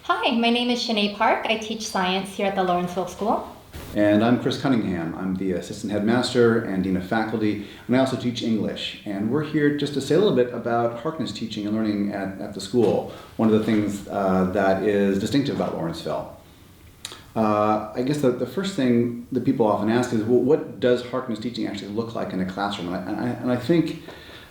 Hi, my name is Shinae Park. I teach science here at the Lawrenceville School. And I'm Chris Cunningham. I'm the assistant headmaster and dean of faculty, and I also teach English. And we're here just to say a little bit about Harkness teaching and learning at the school, one of the things that is distinctive about Lawrenceville. I guess the first thing that people often ask is, well, what does Harkness teaching actually look like in a classroom? And I think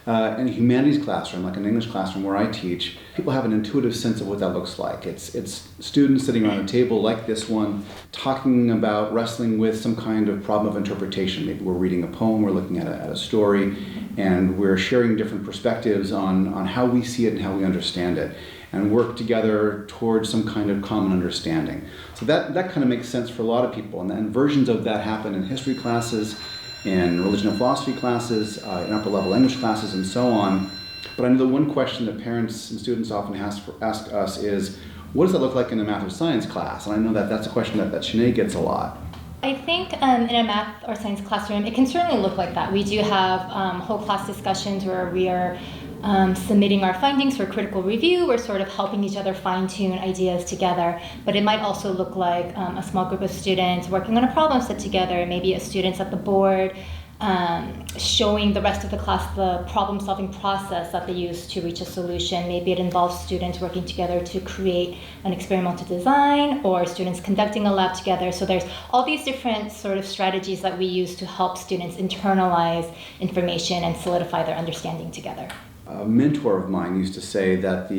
in a humanities classroom, like an English classroom where I teach, people have an intuitive sense of what that looks like. It's students sitting around a table like this one, talking about wrestling with some kind of problem of interpretation. Maybe we're reading a poem, we're looking at a story, and we're sharing different perspectives on how we see it and how we understand it, and work together towards some kind of common understanding. So that kind of makes sense for a lot of people, and then versions of that happen in history classes, in religion and philosophy classes, in upper level English classes, and so on. But I know the one question that parents and students often ask us is, what does that look like in a math or science class? And I know that's a question that Shinae gets a lot. I think in a math or science classroom, it can certainly look like that. We do have whole class discussions where we are submitting our findings for critical review. We're sort of helping each other fine-tune ideas together. But it might also look like a small group of students working on a problem set together, maybe students at the board, showing the rest of the class the problem-solving process that they use to reach a solution. Maybe it involves students working together to create an experimental design, or students conducting a lab together. So there's all these different sort of strategies that we use to help students internalize information and solidify their understanding together. A mentor of mine used to say that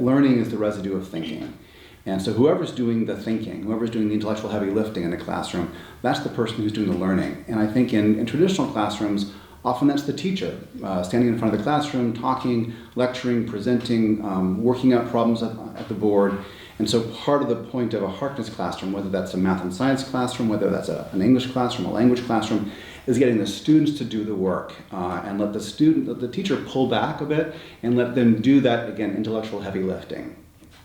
learning is the residue of thinking. And so whoever's doing the thinking, whoever's doing the intellectual heavy lifting in a classroom, that's the person who's doing the learning. And I think in traditional classrooms, often that's the teacher, standing in front of the classroom, talking, lecturing, presenting, working out problems at the board. And so part of the point of a Harkness classroom, whether that's a math and science classroom, whether that's an English classroom, a language classroom, is getting the students to do the work and let the teacher pull back a bit and let them do that, again, intellectual heavy lifting.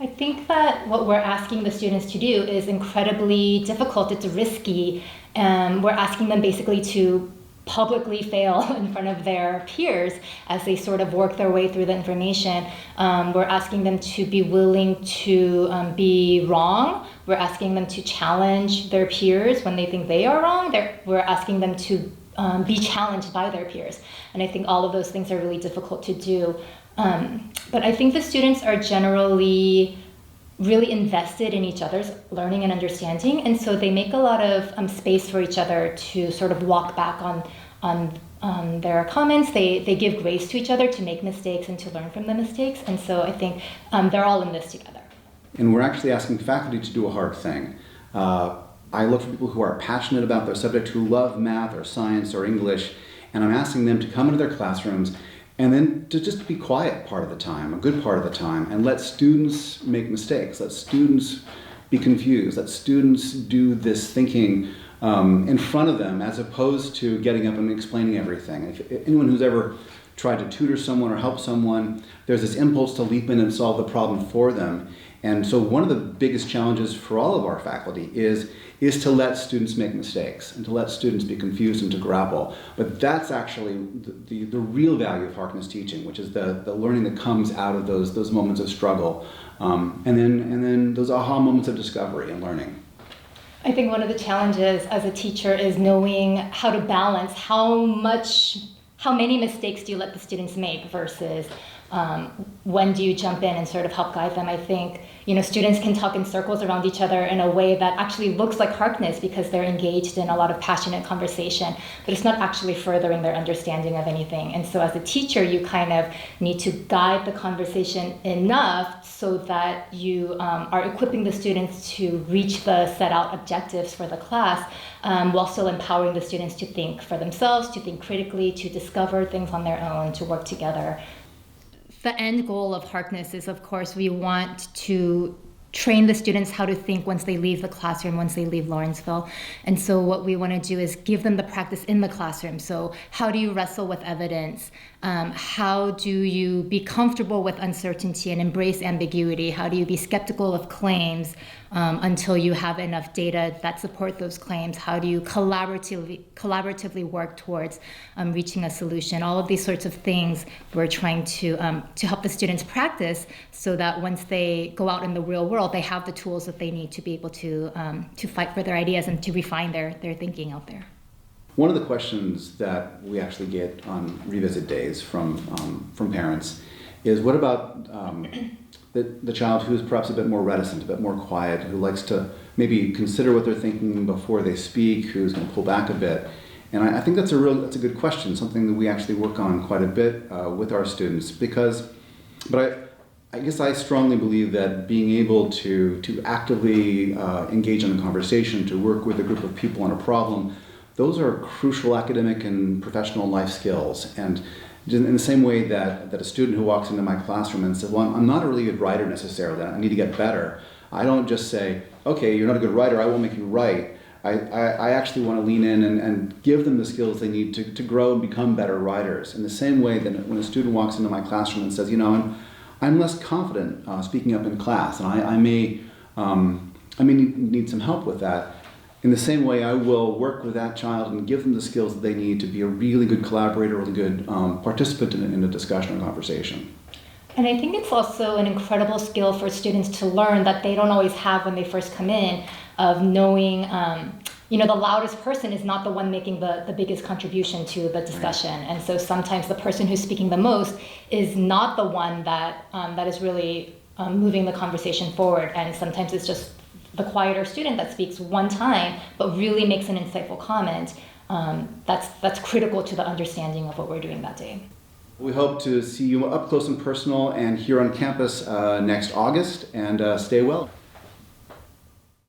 I think that what we're asking the students to do is incredibly difficult. It's risky. We're asking them basically to publicly fail in front of their peers as they sort of work their way through the information. We're asking them to be willing to be wrong. We're asking them to challenge their peers when they think they are wrong. We're asking them to be challenged by their peers. And I think all of those things are really difficult to do. But I think the students are generally really invested in each other's learning and understanding, and so they make a lot of space for each other to sort of walk back on their comments. They give grace to each other to make mistakes and to learn from the mistakes, and so I think they're all in this together. And we're actually asking faculty to do a hard thing. I look for people who are passionate about their subject, who love math or science or English, and I'm asking them to come into their classrooms and then to just be quiet part of the time, a good part of the time, and let students make mistakes, let students be confused, let students do this thinking in front of them as opposed to getting up and explaining everything. If anyone who's ever tried to tutor someone or help someone, there's this impulse to leap in and solve the problem for them. And so one of the biggest challenges for all of our faculty is to let students make mistakes and to let students be confused and to grapple. But that's actually the real value of Harkness teaching, which is the learning that comes out of those moments of struggle, and then those aha moments of discovery and learning. I think one of the challenges as a teacher is knowing how to balance how many mistakes do you let the students make versus when do you jump in and sort of help guide them. I think students can talk in circles around each other in a way that actually looks like Harkness because they're engaged in a lot of passionate conversation, but it's not actually furthering their understanding of anything. And so as a teacher, you kind of need to guide the conversation enough so that you are equipping the students to reach the set out objectives for the class, while still empowering the students to think for themselves, to think critically, to discover things on their own, to work together. The end goal of Harkness is, of course, we want to train the students how to think once they leave the classroom, once they leave Lawrenceville. And so what we want to do is give them the practice in the classroom. So how do you wrestle with evidence? How do you be comfortable with uncertainty and embrace ambiguity? How do you be skeptical of claims until you have enough data that support those claims? How do you collaboratively work towards reaching a solution? All of these sorts of things we're trying to help the students practice so that once they go out in the real world, they have the tools that they need to be able to fight for their ideas and to refine their thinking out there. One of the questions that we actually get on revisit days from parents is, what about the child who's perhaps a bit more reticent, a bit more quiet, who likes to maybe consider what they're thinking before they speak, who's going to pull back a bit? And I think that's a good question, something that we actually work on quite a bit with our students, but I guess I strongly believe that being able to actively engage in a conversation, to work with a group of people on a problem, those are crucial academic and professional life skills. And in the same way that a student who walks into my classroom and says, well, I'm not a really good writer necessarily, I need to get better, I don't just say, okay, you're not a good writer, I won't make you write. I actually want to lean in and give them the skills they need to grow and become better writers. In the same way that when a student walks into my classroom and says, I'm less confident speaking up in class, and I may need some help with that. In the same way, I will work with that child and give them the skills that they need to be a really good collaborator, really good participant in a discussion or conversation. And I think it's also an incredible skill for students to learn that they don't always have when they first come in, of knowing, the loudest person is not the one making the biggest contribution to the discussion. Right. And so sometimes the person who's speaking the most is not the one that is really moving the conversation forward. And sometimes it's just the quieter student that speaks one time but really makes an insightful comment. That's critical to the understanding of what we're doing that day. We hope to see you up close and personal and here on campus next August, and stay well.